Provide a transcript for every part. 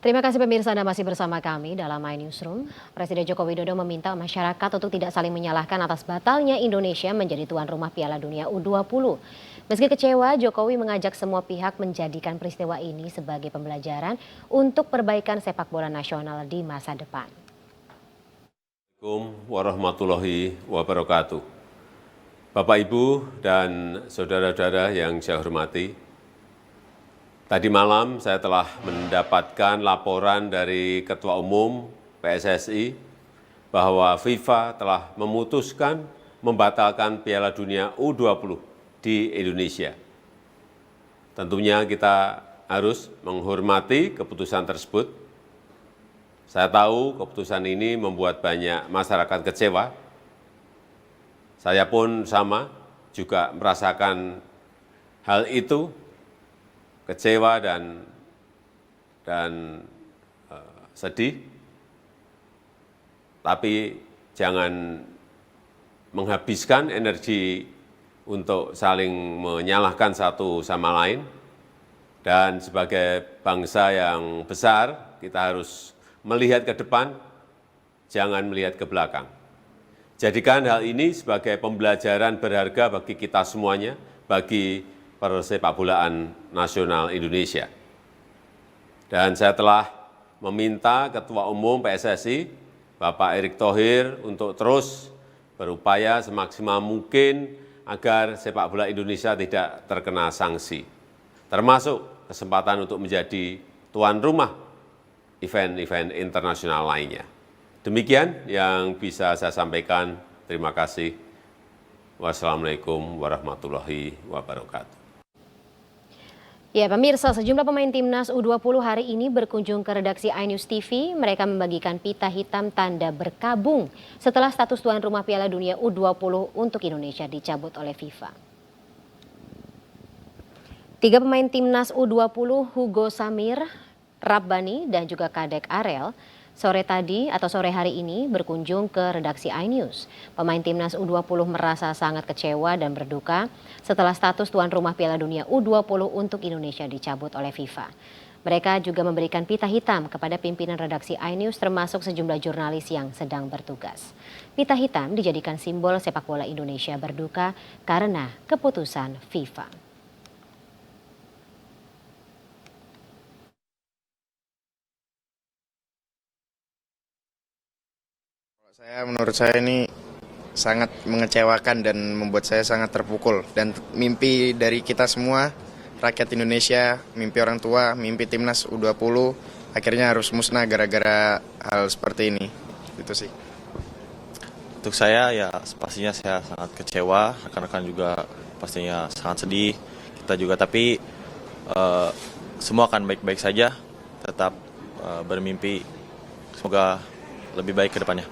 Terima kasih pemirsa Anda masih bersama kami dalam My Newsroom. Presiden Joko Widodo meminta masyarakat untuk tidak saling menyalahkan atas batalnya Indonesia menjadi tuan rumah Piala Dunia U20. Meski kecewa, Jokowi mengajak semua pihak menjadikan peristiwa ini sebagai pembelajaran untuk perbaikan sepak bola nasional di masa depan. Assalamualaikum warahmatullahi wabarakatuh. Bapak, Ibu, dan saudara-saudara yang saya hormati, tadi malam saya telah mendapatkan laporan dari Ketua Umum PSSI bahwa FIFA telah memutuskan membatalkan Piala Dunia U20 di Indonesia. Tentunya kita harus menghormati keputusan tersebut. Saya tahu keputusan ini membuat banyak masyarakat kecewa. Saya pun sama, juga merasakan hal itu, kecewa dan sedih. Tapi jangan menghabiskan energi untuk saling menyalahkan satu sama lain. Dan sebagai bangsa yang besar, kita harus melihat ke depan, jangan melihat ke belakang. Jadikan hal ini sebagai pembelajaran berharga bagi kita semuanya, bagi persepakbolaan nasional Indonesia. Dan saya telah meminta Ketua Umum PSSI, Bapak Erick Thohir, untuk terus berupaya semaksimal mungkin agar sepak bola Indonesia tidak terkena sanksi, termasuk kesempatan untuk menjadi tuan rumah event-event internasional lainnya. Demikian yang bisa saya sampaikan. Terima kasih. Wassalamualaikum warahmatullahi wabarakatuh. Ya pemirsa, sejumlah pemain timnas U20 hari ini berkunjung ke redaksi iNews TV. Mereka membagikan pita hitam tanda berkabung setelah status tuan rumah Piala Dunia U20 untuk Indonesia dicabut oleh FIFA. 3 pemain timnas U20 Hugo Samir, Rabbani, dan juga Kadek Arel sore hari ini berkunjung ke redaksi iNews. Pemain timnas U20 merasa sangat kecewa dan berduka setelah status tuan rumah Piala Dunia U20 untuk Indonesia dicabut oleh FIFA. Mereka juga memberikan pita hitam kepada pimpinan redaksi iNews termasuk sejumlah jurnalis yang sedang bertugas. Pita hitam dijadikan simbol sepak bola Indonesia berduka karena keputusan FIFA. Menurut saya ini sangat mengecewakan dan membuat saya sangat terpukul. Dan mimpi dari kita semua, rakyat Indonesia, mimpi orang tua, mimpi timnas U20, akhirnya harus musnah gara-gara hal seperti ini. Itu sih. Untuk saya ya pastinya saya sangat kecewa, rekan-rekan juga pastinya sangat sedih, kita juga, tapi semua akan baik-baik saja, tetap bermimpi, semoga lebih baik ke depannya.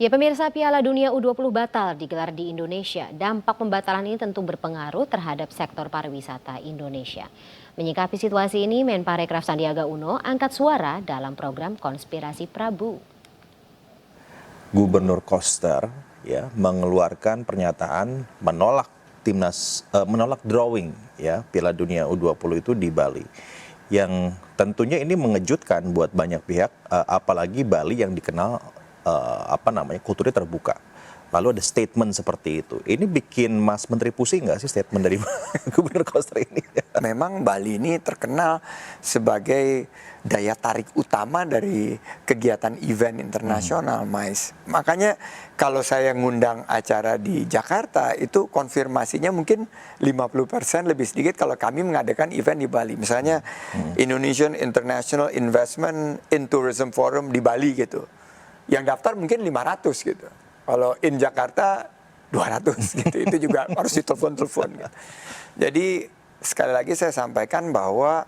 Ya pemirsa, Piala Dunia U20 batal digelar di Indonesia. Dampak pembatalan ini tentu berpengaruh terhadap sektor pariwisata Indonesia. Menyikapi situasi ini, Menparekraf Sandiaga Uno angkat suara dalam program Konspirasi Prabu. Gubernur Koster ya mengeluarkan pernyataan menolak menolak drawing ya Piala Dunia U20 itu di Bali. Yang tentunya ini mengejutkan buat banyak pihak, apalagi Bali yang dikenal kulturnya terbuka. Lalu ada statement seperti itu. Ini bikin Mas Menteri pusing nggak sih statement dari Gubernur Koster ini? Memang Bali ini terkenal sebagai daya tarik utama dari kegiatan event internasional, Mais. Makanya kalau saya ngundang acara di Jakarta, itu konfirmasinya mungkin 50% lebih sedikit kalau kami mengadakan event di Bali. Misalnya Indonesian International Investment in Tourism Forum di Bali gitu. Yang daftar mungkin 500 gitu. Kalau in Jakarta 200 gitu. Itu juga harus ditelepon-telepon gitu. Jadi sekali lagi saya sampaikan bahwa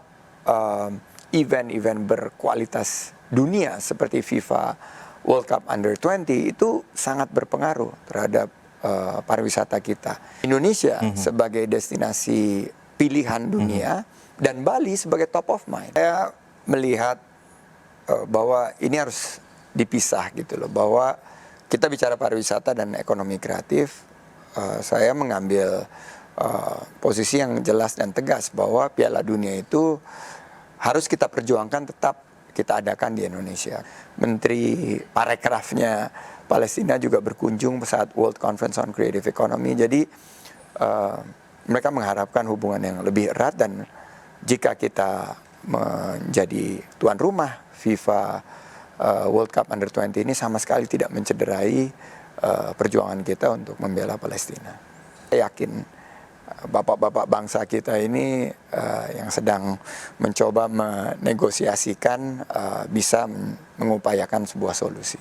event-event berkualitas dunia seperti FIFA World Cup Under-20 itu sangat berpengaruh terhadap pariwisata kita. Indonesia sebagai destinasi pilihan dunia dan Bali sebagai top of mind. Saya melihat bahwa ini harus dipisah gitu loh, bahwa kita bicara pariwisata dan ekonomi kreatif, saya mengambil posisi yang jelas dan tegas bahwa Piala Dunia itu harus kita perjuangkan, tetap kita adakan di Indonesia. Menteri Parekrafnya Palestina juga berkunjung saat World Conference on Creative Economy. Jadi mereka mengharapkan hubungan yang lebih erat, dan jika kita menjadi tuan rumah FIFA World Cup Under 20 ini sama sekali tidak mencederai perjuangan kita untuk membela Palestina. Saya yakin bapak-bapak bangsa kita ini yang sedang mencoba menegosiasikan bisa mengupayakan sebuah solusi.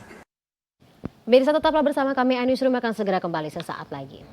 Pemirsa, tetaplah bersama kami, iNewsroom akan segera kembali sesaat lagi.